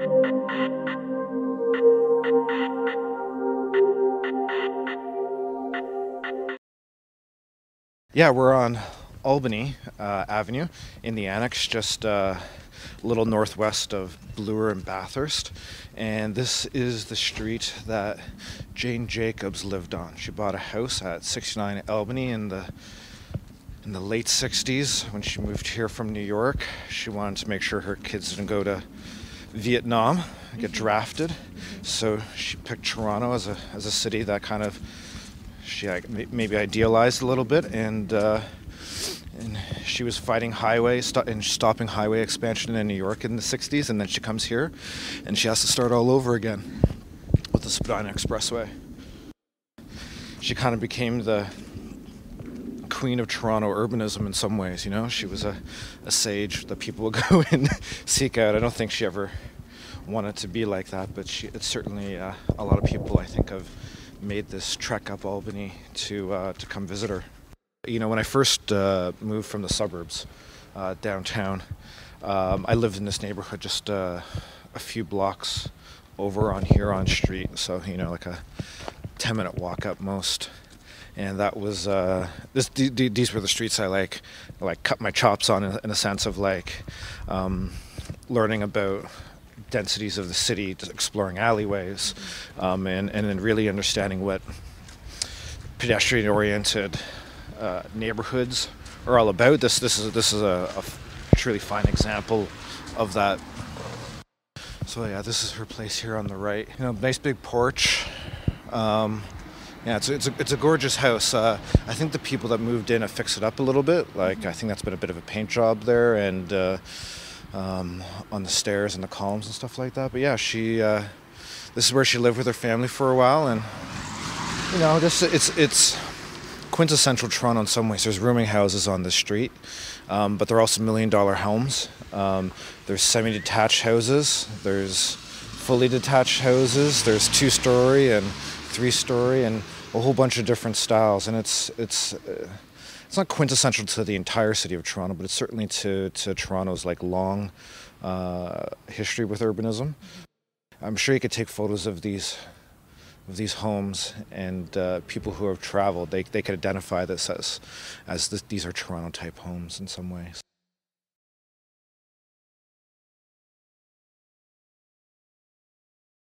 Yeah, we're on Albany Avenue in the Annex, just a little northwest of Bloor and Bathurst. And this is the street that Jane Jacobs lived on. She bought a house at 69 Albany in the late 60s when she moved here from New York. She wanted to make sure her kids didn't go to Vietnam, get drafted. So she picked Toronto as a city that kind of she maybe idealized a little bit, and she was fighting stopping highway expansion in New York in the 60s, and then she comes here and she has to start all over again with the Spadina Expressway. She kind of became the queen of Toronto urbanism in some ways, you know. She was a sage that people would go and seek out. I don't think she ever wanted to be like that, but it's certainly a lot of people, I think, have made this trek up Albany to come visit her. You know, when I first moved from the suburbs downtown, I lived in this neighborhood just a few blocks over on Huron Street, so you know, like a 10-minute walk up most. And that was these were the streets I like cut my chops on in a sense of like learning about densities of the city, exploring alleyways, and then really understanding what pedestrian-oriented neighborhoods are all about. This is a truly fine example of that. So yeah, this is her place here on the right. You know, nice big porch. Yeah, it's a gorgeous house. I think the people that moved in have fixed it up a little bit. Like, I think that's been a bit of a paint job there, and on the stairs and the columns and stuff like that. But yeah, this is where she lived with her family for a while, and you know, it's quintessential Toronto in some ways. There's rooming houses on the street, but they're also $1 million homes. There's semi-detached houses. There's fully detached houses. There's 2-story and 3-story and a whole bunch of different styles. And it's not quintessential to the entire city of Toronto, but it's certainly to Toronto's like long history with urbanism. I'm sure you could take photos of these homes, and people who have traveled, they could identify this as these are Toronto type homes in some ways.